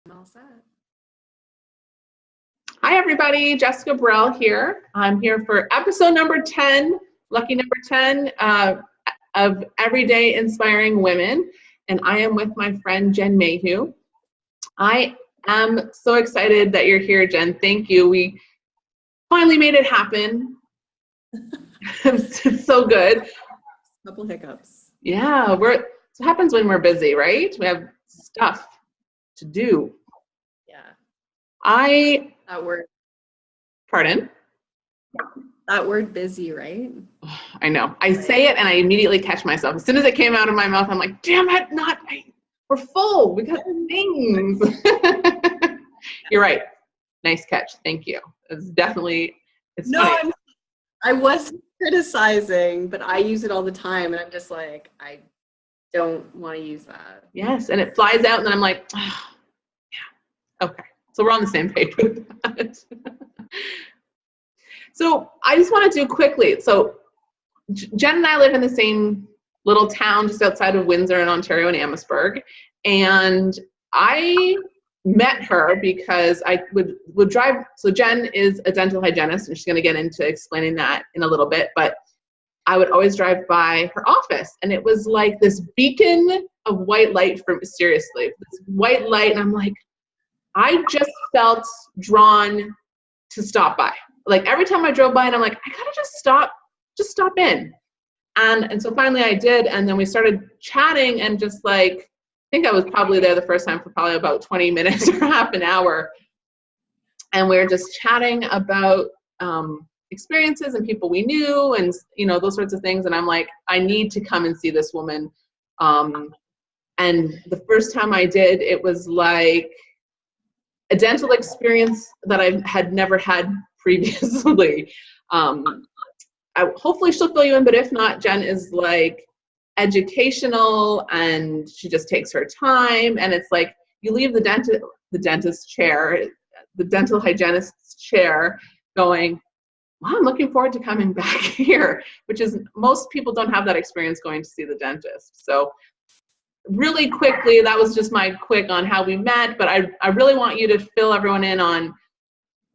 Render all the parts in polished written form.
I'm all set. Hi, everybody. Jessica Burrell here. I'm here for episode number 10, lucky number 10 of Everyday Inspiring Women. And I am with my friend, Jen Mayhew. I am so excited that you're here, Jen. Thank you. We finally made it happen. It's so good. Couple hiccups. Yeah, it happens when we're busy, right? We have stuff to do. Yeah. That word. Pardon? That word busy, right? I know. I say it and I immediately catch myself. As soon as it came out of my mouth, I'm like, damn it, we're full. We got things. You're right. Nice catch. Thank you. It's funny. I wasn't criticizing, but I use it all the time and I'm just like, I don't want to use that. Yes, and it flies out and then I'm like, oh, yeah. Okay. So we're on the same page with that. So I just want to do quickly. So Jen and I live in the same little town just outside of Windsor in Ontario in Amherstburg. And I met her because I would drive. So Jen is a dental hygienist and she's going to get into explaining that in a little bit. But I would always drive by her office and it was like this beacon of white light seriously, this white light. And I'm like, I just felt drawn to stop by. Like every time I drove by and I'm like, I gotta just stop in. And so finally I did. And then we started chatting and just like, I think I was probably there the first time for probably about 20 minutes or half an hour. And we were just chatting about experiences and people we knew and, those sorts of things. And I'm like, I need to come and see this woman. And the first time I did, it was like a dental experience that I had never had previously. Hopefully she'll fill you in, but if not, Jen is like educational and she just takes her time. And it's like you leave the dentist chair, the dental hygienist's chair going, wow, I'm looking forward to coming back here, which is most people don't have that experience going to see the dentist. So really quickly, that was just my quick on how we met, but I really want you to fill everyone in on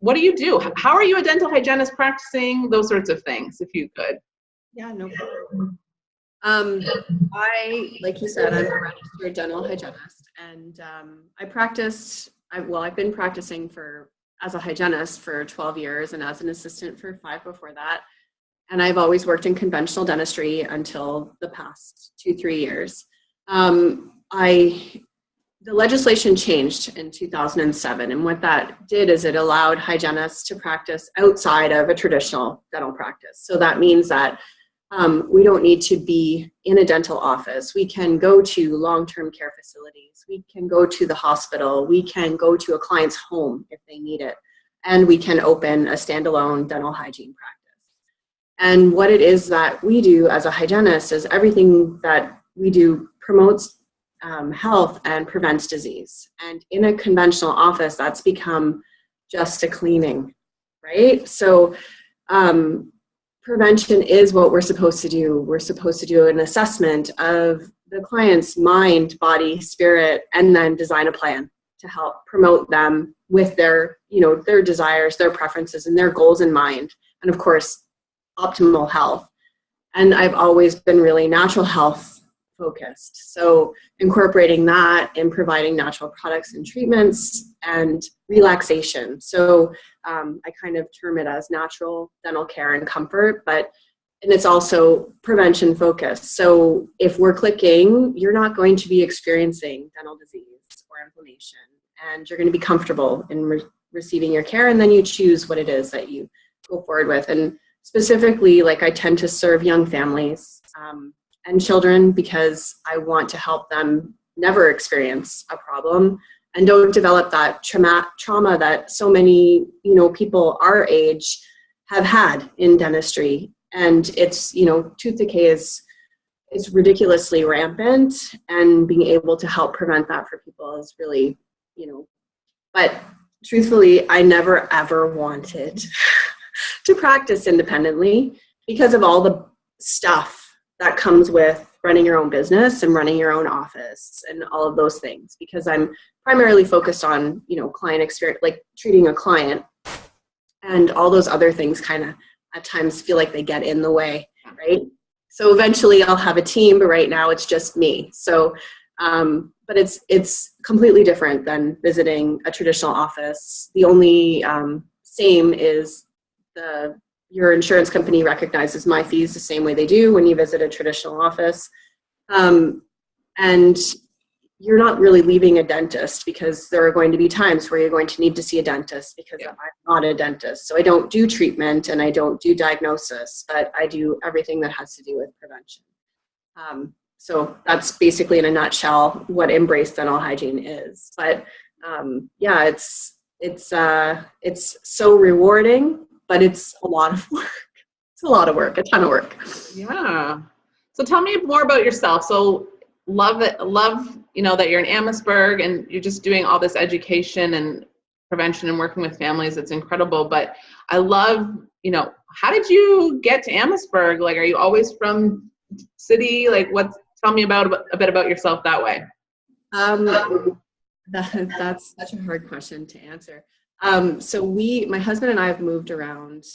what do you do? How are you a dental hygienist practicing? Those sorts of things, if you could. Yeah, no problem. Like you said, I'm a registered dental hygienist and I've been practicing as a hygienist for 12 years and as an assistant for 5 before that. And I've always worked in conventional dentistry until the past 2-3 years. The legislation changed in 2007, and what that did is it allowed hygienists to practice outside of a traditional dental practice. So that means that we don't need to be in a dental office. We can go to long-term care facilities. We can go to the hospital. We can go to a client's home if they need it, and we can open a standalone dental hygiene practice. And what it is that we do as a hygienist is everything that we do promotes health and prevents disease. And in a conventional office, that's become just a cleaning, right? So prevention is what we're supposed to do. We're supposed to do an assessment of the client's mind, body, spirit, and then design a plan to help promote them with their desires, their preferences, and their goals in mind. And of course, optimal health. And I've always been really natural health focused. So incorporating that and providing natural products and treatments and relaxation. So I kind of term it as natural dental care and comfort, and it's also prevention focused. So if we're clicking, you're not going to be experiencing dental disease or inflammation, and you're going to be comfortable in receiving your care, and then you choose what it is that you go forward with. And specifically, like I tend to serve young families and children because I want to help them never experience a problem and don't develop that trauma that so many, people our age have had in dentistry. And it's, tooth decay is ridiculously rampant, and being able to help prevent that for people is really, but truthfully, I never ever wanted to practice independently because of all the stuff that comes with running your own business and running your own office and all of those things, because I'm primarily focused on, client experience, like treating a client, and all those other things kind of at times feel like they get in the way, right? So eventually I'll have a team, but right now it's just me. So, but it's completely different than visiting a traditional office. The only same is your insurance company recognizes my fees the same way they do when you visit a traditional office. And you're not really leaving a dentist, because there are going to be times where you're going to need to see a dentist, because I'm not a dentist. So I don't do treatment and I don't do diagnosis, but I do everything that has to do with prevention. So that's basically in a nutshell what Embrace Dental Hygiene is. But yeah, it's so rewarding, but it's a lot of work. It's a lot of work, a ton of work. Yeah. So tell me more about yourself. So love that you're in Amherstburg and you're just doing all this education and prevention and working with families. It's incredible. But I love, how did you get to Amherstburg? Like, are you always from city? Like, tell me a bit about yourself that way. That's such a hard question to answer. So my husband and I have moved around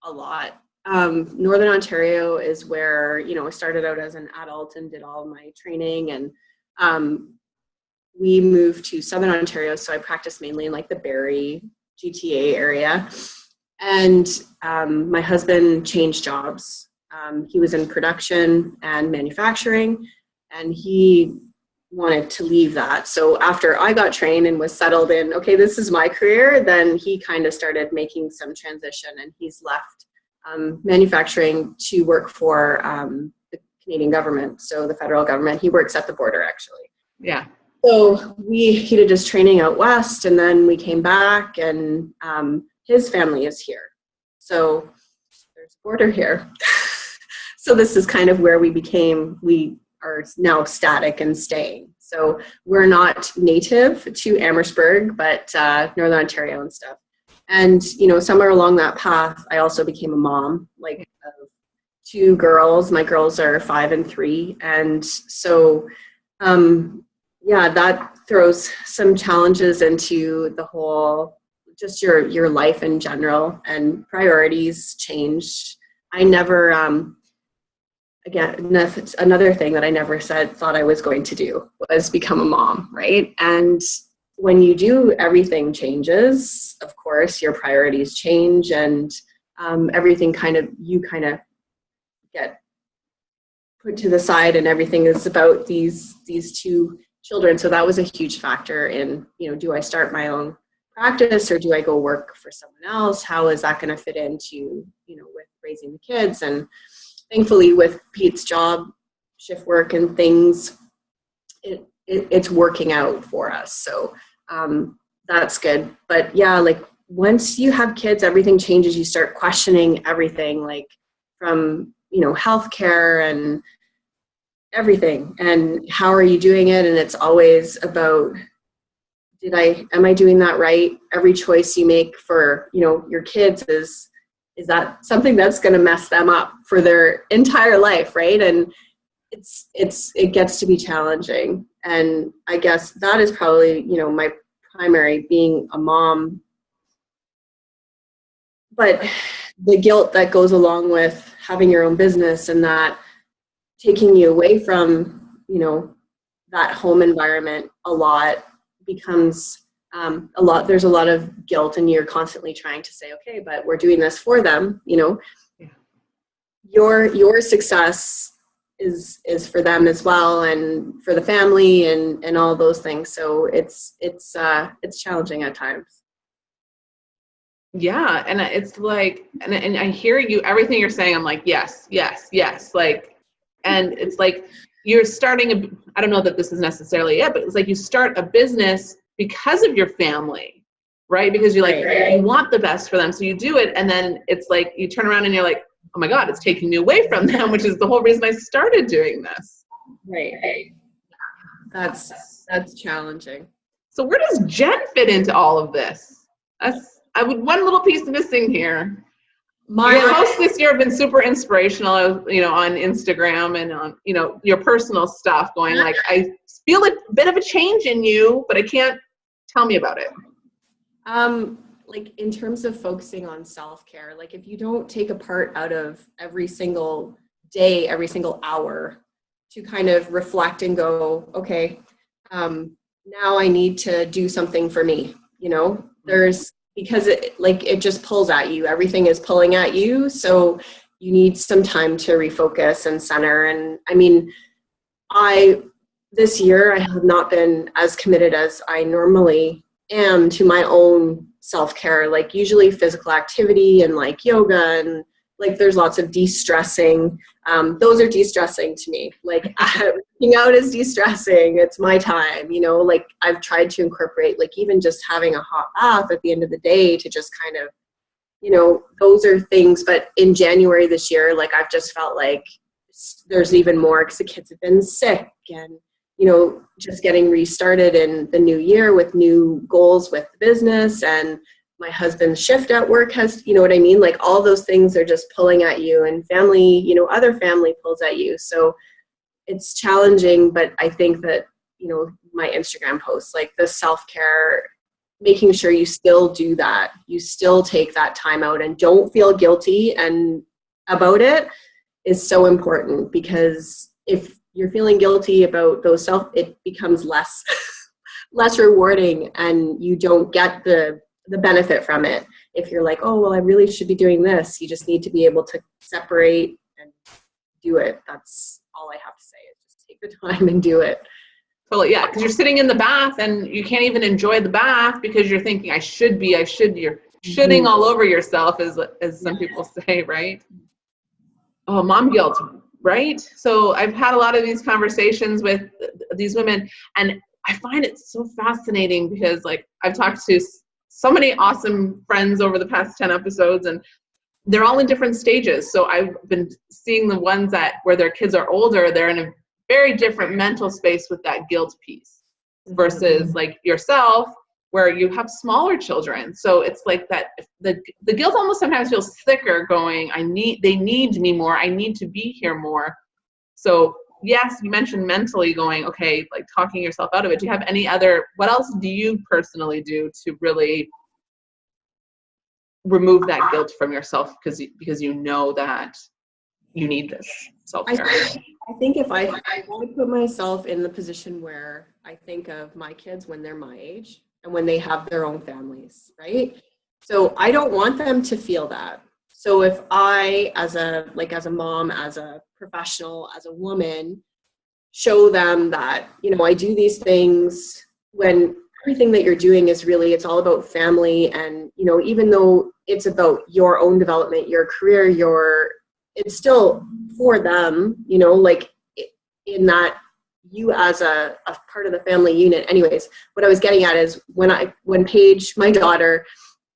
a lot. Northern Ontario is where, I started out as an adult and did all my training, and we moved to Southern Ontario. So I practiced mainly in like the Barrie, GTA area. And my husband changed jobs. He was in production and manufacturing, and he wanted to leave that. So after I got trained and was settled in, okay, this is my career, then he kind of started making some transition, and he's left manufacturing to work for the Canadian government, so the federal government. He works at the border, actually. Yeah. So he did his training out west, and then we came back, and his family is here. So there's a border here. So this is kind of where we are now static and staying. So we're not native to Amherstburg, but Northern Ontario and stuff. And, somewhere along that path, I also became a mom, like of 2 girls. My girls are 5 and 3. And so, that throws some challenges into the whole, just your life in general, and priorities changed. I never, again, another thing that I never thought I was going to do was become a mom, right? And when you do, everything changes. Of course, your priorities change, and everything you get put to the side, and everything is about these 2 children. So that was a huge factor in, do I start my own practice, or do I go work for someone else? How is that going to fit into, with raising the kids? And thankfully, with Pete's job, shift work and things, it's working out for us. So that's good. But yeah, like once you have kids, everything changes. You start questioning everything, like from, healthcare and everything. And how are you doing it? And it's always about, am I doing that right? Every choice you make for, your kids is that something that's going to mess them up for their entire life, right? And it gets to be challenging. And I guess that is probably, my primary, being a mom. But the guilt that goes along with having your own business, and that taking you away from, that home environment a lot, becomes a lot. There's a lot of guilt, and you're constantly trying to say, okay, but we're doing this for them, Yeah. Your success is for them as well, and for the family, and all those things. So it's challenging at times. Yeah. And it's like, and I hear you, everything you're saying, I'm like, yes, yes, yes. Like, and it's like, you're starting I don't know that this is necessarily it, but it's like you start a business because of your family, right? Because you're like, right. You want the best for them. So you do it. And then it's like, you turn around and you're like, oh my God, it's taking me away from them, which is the whole reason I started doing this. Right. That's challenging. So where does Jen fit into all of this? One little piece missing here. Your posts this year have been super inspirational, on Instagram and on, your personal stuff, going like, I feel a bit of a change in you, but I can't. Tell me about it. Like in terms of focusing on self-care, like if you don't take a part out of every single day, every single hour to kind of reflect and go, okay, now I need to do something for me, because it just pulls at you. Everything is pulling at you. So you need some time to refocus and center. And I mean, this year I have not been as committed as I normally am to my own self-care, like usually physical activity and like yoga and like there's lots of de-stressing. Those are de-stressing to me. Like working out is de-stressing. It's my time, like I've tried to incorporate like even just having a hot bath at the end of the day to just kind of, those are things. But in January this year, like I've just felt like there's even more because the kids have been sick and just getting restarted in the new year with new goals with the business, and my husband's shift at work has, what I mean? Like all those things are just pulling at you, and family, other family pulls at you. So it's challenging, but I think that, my Instagram posts, like the self-care, making sure you still do that. You still take that time out and don't feel guilty and about it is so important, because if you're feeling guilty about those it becomes less rewarding, and you don't get the benefit from it. If you're like, oh, well, I really should be doing this, you just need to be able to separate and do it. That's all I have to say, is just take the time and do it. Totally, yeah, because you're sitting in the bath and you can't even enjoy the bath because you're thinking, I should. You're shitting all over yourself, as some people say, right? Oh, mom guilt. Right? So I've had a lot of these conversations with these women, and I find it so fascinating because like I've talked to so many awesome friends over the past 10 episodes, and they're all in different stages. So I've been seeing the ones where their kids are older, they're in a very different mental space with that guilt piece versus like yourself, where you have smaller children. So it's like that the guilt almost sometimes feels thicker, going, they need me more, I need to be here more. So yes, you mentioned mentally going, okay, like talking yourself out of it. Do you have what else do you personally do to really remove that guilt from yourself because you know that you need this self-care? I think if I want to put myself in the position where I think of my kids when they're my age and when they have their own families, right? So I don't want them to feel that. So if I, as a mom, as a professional, as a woman, show them that, I do these things, when everything that you're doing is really, it's all about family. And, even though it's about your own development, your career, it's still for them, like in that you as a part of the family unit. Anyways, what I was getting at is when Paige, my daughter,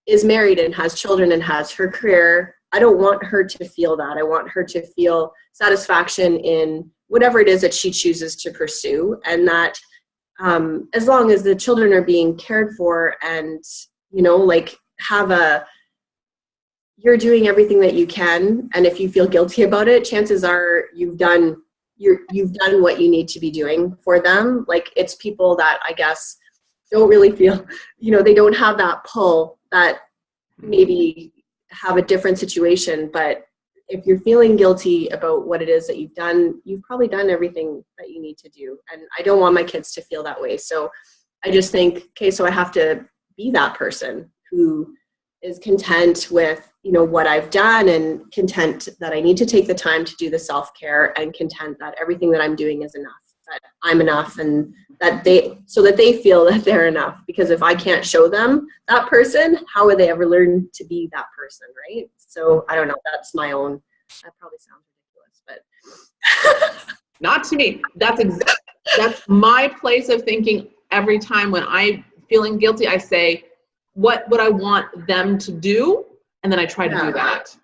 is married and has children and has her career, I don't want her to feel that. I want her to feel satisfaction in whatever it is that she chooses to pursue, and that as long as the children are being cared for and, like you're doing everything that you can. And if you feel guilty about it, chances are you've done what you need to be doing for them. Like it's people that I guess don't really feel, they don't have that pull, that maybe have a different situation. But if you're feeling guilty about what it is that you've done, you've probably done everything that you need to do. And I don't want my kids to feel that way. So I just think, okay, so I have to be that person who is content with, what I've done, and content that I need to take the time to do the self-care, and content that everything that I'm doing is enough, that I'm enough, and that they feel that they're enough. Because if I can't show them that person, how would they ever learn to be that person, right? So I don't know, that's my own, that probably sounds ridiculous, but not to me. That's my place of thinking. Every time when I'm feeling guilty, I say, what would I want them to do? And then I try to do that.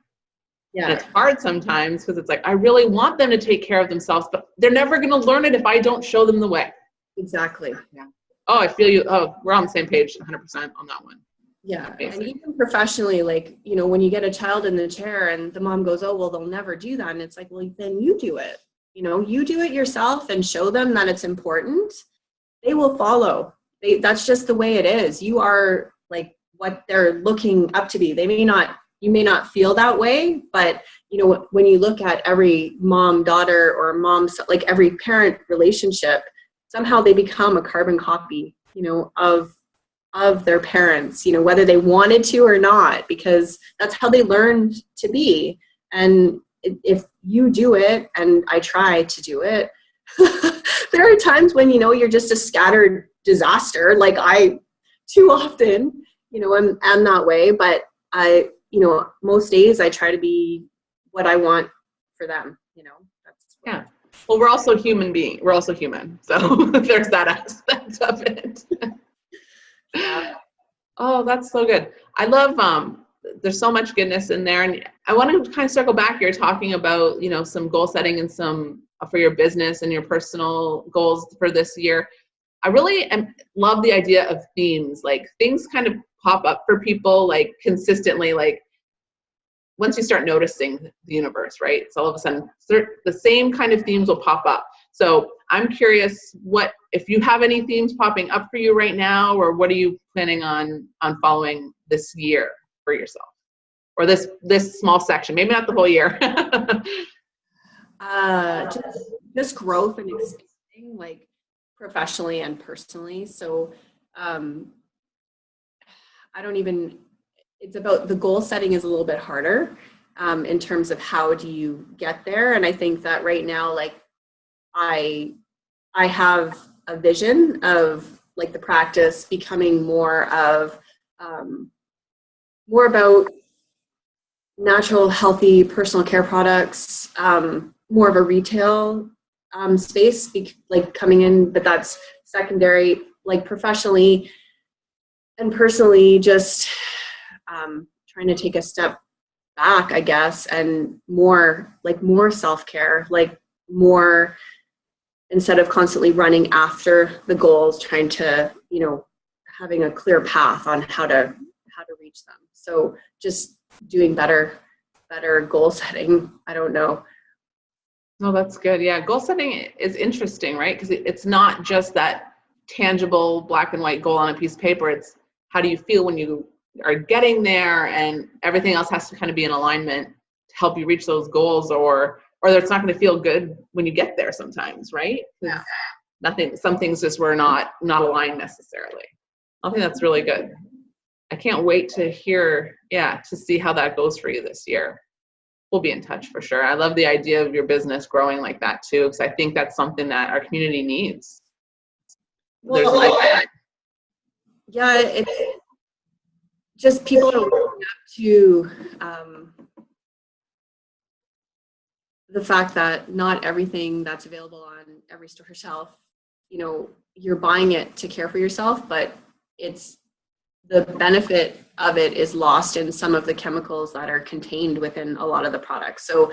Yeah. And it's hard sometimes because it's like, I really want them to take care of themselves, but they're never going to learn it if I don't show them the way. Exactly. Yeah. Oh, I feel you. Oh, we're on the same page 100% on that one. Yeah. And even professionally, like, when you get a child in the chair and the mom goes, oh, well, they'll never do that. And it's like, well, then you do it. You do it yourself and show them that it's important. they will follow. That's just the way it is. You are like what they're looking up to be. You may not feel that way, but you know, when you look at every mom daughter or mom, like every parent relationship, somehow they become a carbon copy, you know, of their parents, you know, whether they wanted to or not, because that's how they learned to be. And if you do it, and I try to do it, there are times when, you know, you're just a scattered disaster. Like I too often, you know, I'm that way, but you know, most days I try to be what I want for them, you know. Yeah. Well, we're also human beings. We're also human. So there's that aspect of it. Yeah. Oh, that's so good. I love, there's so much goodness in there. And I want to kind of circle back here talking about, you know, some goal setting and some for your business and your personal goals for this year. I really love the idea of themes, like things kind of pop up for people like consistently, like once you start noticing the universe, right? So all of a sudden the same kind of themes will pop up. So I'm curious, what if you have any themes popping up for you right now, or what are you planning on following this year for yourself, or this small section, maybe not the whole year? Just growth and expanding, like professionally and personally. So I don't even, it's about the goal setting is a little bit harder in terms of how do you get there. And I think that right now, like I have a vision of like the practice becoming more about natural, healthy personal care products, more of a retail space, like coming in, but that's secondary, like professionally and personally, just trying to take a step back, I guess, and more self-care, like more, instead of constantly running after the goals, trying to, you know, having a clear path on how to reach them. So just doing better goal setting. I don't know. No, that's good. Yeah. Goal setting is interesting, right? Because it's not just that tangible black and white goal on a piece of paper. It's how do you feel when you are getting there, and everything else has to kind of be in alignment to help you reach those goals, or it's not going to feel good when you get there sometimes, right? Yeah. Some things just were not aligned necessarily. I think that's really good. I can't wait to hear, to see how that goes for you this year. We'll be in touch for sure. I love the idea of your business growing like that too, because I think that's something that our community needs. Well, it's just people are waking up to the fact that not everything that's available on every store shelf, you know, you're buying it to care for yourself, but it's the benefit of it is lost in some of the chemicals that are contained within a lot of the products. So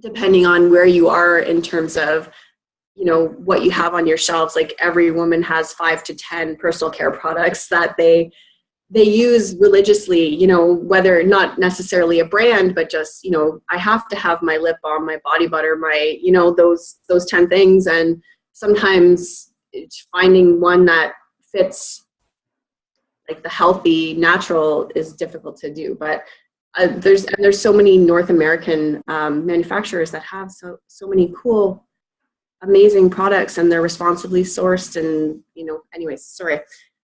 depending on where you are in terms of, you know, what you have on your shelves, like every woman has 5 to 10 personal care products that they use religiously, you know, whether not necessarily a brand, but just, you know, I have to have my lip balm, my body butter, my, you know, those 10 things. And sometimes finding one that fits like the healthy natural is difficult to do. But there's so many North American manufacturers that have so many cool, amazing products, and they're responsibly sourced. And, you know, anyways, sorry,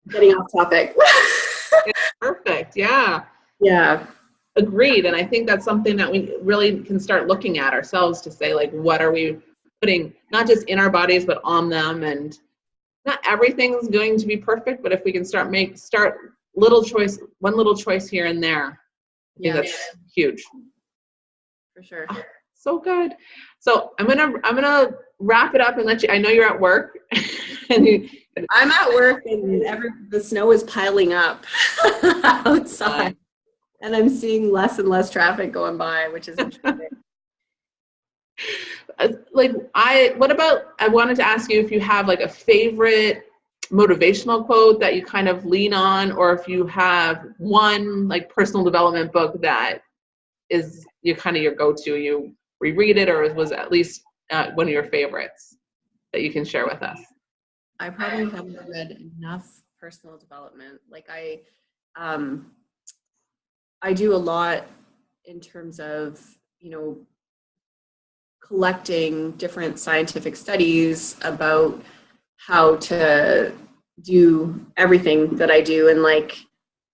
getting off topic. Perfect. Yeah. Yeah. Agreed. And I think that's something that we really can start looking at ourselves to say, like, what are we putting not just in our bodies, but on them? And not everything's going to be perfect, but if we can start one little choice here and there, I think that's huge. For sure. So good. So I'm gonna wrap it up and let you. I know you're at work. I'm at work, and the snow is piling up outside, and I'm seeing less and less traffic going by, which is interesting. I wanted to ask you if you have like a favorite motivational quote that you kind of lean on, or if you have one like personal development book that is your go-to, you reread it, or was at least one of your favorites that you can share with us. I probably haven't read enough personal development. Like I do a lot in terms of, collecting different scientific studies about how to do everything that I do. And like,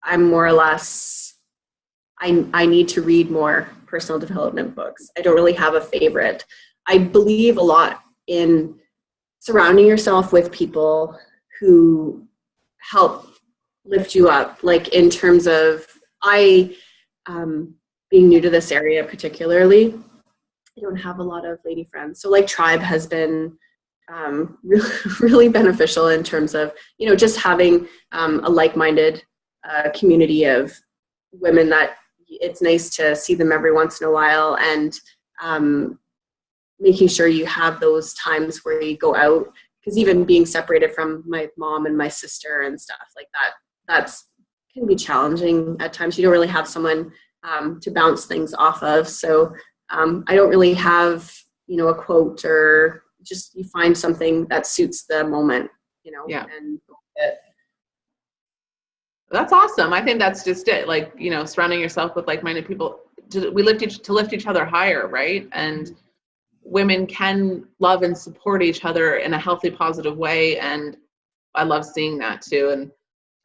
I'm more or less, I need to read more personal development books. I don't really have a favorite. I believe a lot in surrounding yourself with people who help lift you up, like in terms of being new to this area particularly, I don't have a lot of lady friends. So like Tribe has been really, really beneficial in terms of, just having a like-minded community of women that it's nice to see them every once in a while, and making sure you have those times where you go out, because even being separated from my mom and my sister and stuff like that, that's can be challenging at times. You don't really have someone to bounce things off of. So I don't really have, a quote, or just you find something that suits the moment, Yeah. and That's awesome. I think that's just it. Like, surrounding yourself with like-minded people to lift each other higher, right? And women can love and support each other in a healthy, positive way. And I love seeing that too. And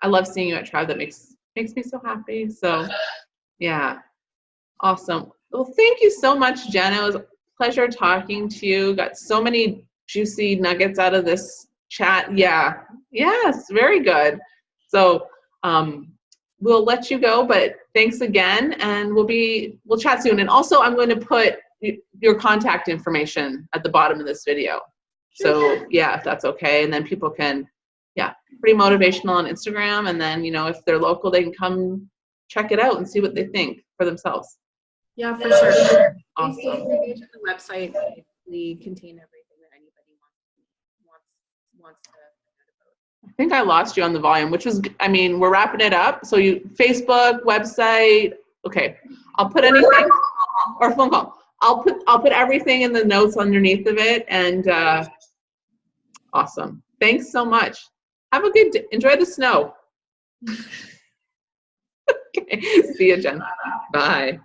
I love seeing you at Tribe. That makes me so happy. So yeah, awesome. Well, thank you so much, Jen. It was a pleasure talking to you. Got so many juicy nuggets out of this chat. Yeah. Yes, very good. So we'll let you go, but thanks again, and we'll chat soon. And also, I'm going to put your contact information at the bottom of this video. So yeah, if that's okay, and then people can, pretty motivational on Instagram, and then if they're local, they can come check it out and see what they think for themselves. Yeah, for sure. Awesome. Page on the website basically contain everything that anybody wants to know about. I think I lost you on the volume, which was, we're wrapping it up. So Facebook, website. Okay, I'll put anything, or phone call. I'll put everything in the notes underneath of it, and awesome. Thanks so much. Have a good day. Enjoy the snow. Okay. See you, Jen. Bye.